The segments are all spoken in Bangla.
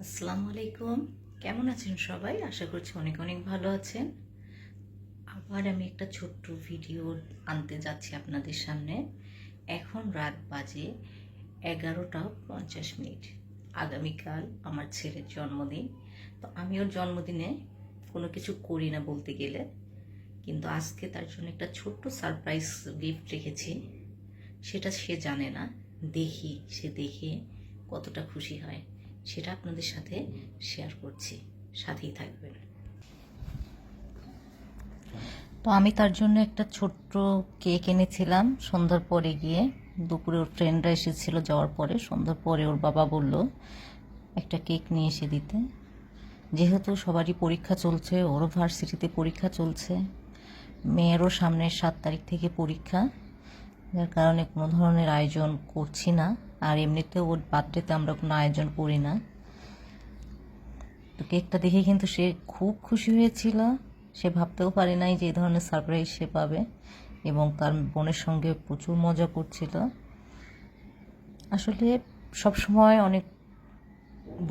আসসালামু আলাইকুম। কেমন আছেন সবাই? আশা করছি অনেক অনেক ভালো আছেন। আবার আমি একটা ছোট্ট ভিডিও আনতে যাচ্ছি আপনাদের সামনে। এখন রাত বাজে 11টা 50 মিনিট। আগামীকাল আমার ছেলের জন্মদিন। তো আমি ওর জন্মদিনে কোনো কিছু করি না বলতে গেলে, কিন্তু আজকে তার জন্য একটা ছোট্ট সারপ্রাইজ গিফট রেখেছি। সেটা সে জানে না। দেখি সে দেখে কতটা খুশি হয়, সেটা আপনাদের সাথে শেয়ার করছি। সাথেই থাকবেন। তো আমি তার জন্য একটা ছোট্ট কেক এনেছিলাম সন্ধ্যার পরে গিয়ে। দুপুরে ওর ফ্রেন্ডরা এসেছিল, যাওয়ার পরে সন্ধ্যার পরে ওর বাবা বলল একটা কেক নিয়ে এসে দিতে। যেহেতু সবারই পরীক্ষা চলছে, ওরও ভার্সিটিতে পরীক্ষা চলছে, মেয়েরও সামনের 7 তারিখ থেকে পরীক্ষা, যার কারণে কোনো ধরনের আয়োজন করছি না। আর এমনিতেও ওর বার্থডেতে আমরা কোনো আয়োজন করি না। তো কেকটা দেখে কিন্তু সে খুব খুশি হয়েছিল। সে ভাবতেও পারে নাই যে এই ধরনের সারপ্রাইজ সে পাবে, এবং তার বোনের সঙ্গে প্রচুর মজা করছিল। আসলে সব সময় অনেক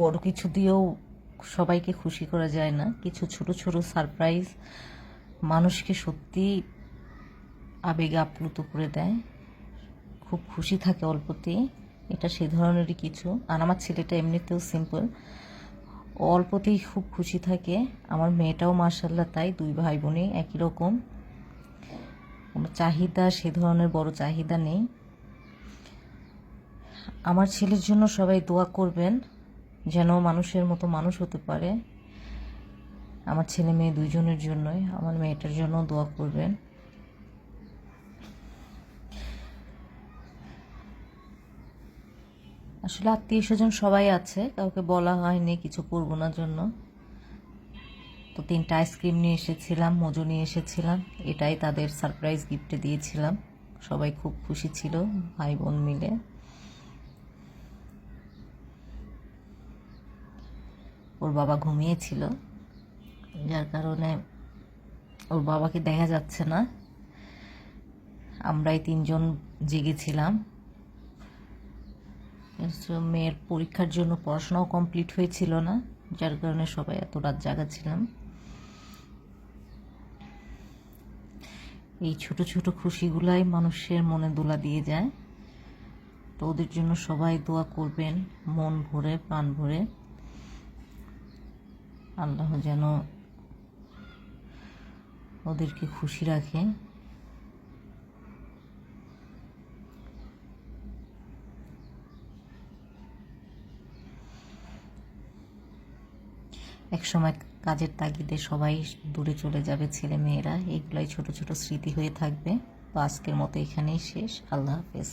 বড় কিছু দিয়েও সবাইকে খুশি করা যায় না। কিছু ছোট ছোট সারপ্রাইজ মানুষকে সত্যি আবেগে আপ্লুত করে দেয়, খুব খুশি থাকে অল্পতেই। এটা সেই ধরনেরই কিছু। আর আমার ছেলেটা এমনিতেও সিম্পল, অল্পতেই খুব খুশি থাকে। আমার মেয়েটাও মাশাআল্লাহ তাই, দুই ভাই বোনই একই রকম। কোনো চাহিদা সে ধরনের বড় চাহিদা নেই। আমার ছেলের জন্য সবাই দোয়া করবেন, যেন মানুষের মতো মানুষ হতে পারে। আমার ছেলে মেয়ে দুইজনের জন্যই, আমার মেয়েটার জন্য দোয়া করবেন। আসলে আত্মীয় স্বজন সবাই আছে, কাউকে বলা হয়নি কিছু করবো না জন্য। তো 3টা আইসক্রিম নিয়ে এসেছিলাম, মজু নিয়ে এসেছিলাম, এটাই তাদের সারপ্রাইজ গিফটে দিয়েছিলাম। সবাই খুব খুশি ছিল, ভাই বোন মিলে। ওর বাবা ঘুমিয়েছিল, যার কারণে ওর বাবাকে দেখা যাচ্ছে না। আমরাই 3জন জেগেছিলাম। মেয়ের পরীক্ষার জন্য পড়াশোনাও কমপ্লিট হয়েছিল না, যার কারণে সবাই এত রাত জাগা ছিলাম। এই ছোট ছোট খুশিগুলাই মানুষের মনে দোলা দিয়ে যায়। তো ওদের জন্য সবাই দোয়া করবেন মন ভরে, প্রাণ ভরে। আল্লাহ যেন ওদেরকে খুশি রাখে। একসময় কাজের তাগিদে সবাই দূরে চলে যাবে, ছেলে মেয়েরা। এগুলাই ছোট ছোট স্মৃতি হয়ে থাকবে। তো আজকের মতো এখানেই শেষ। আল্লাহ হাফেজ।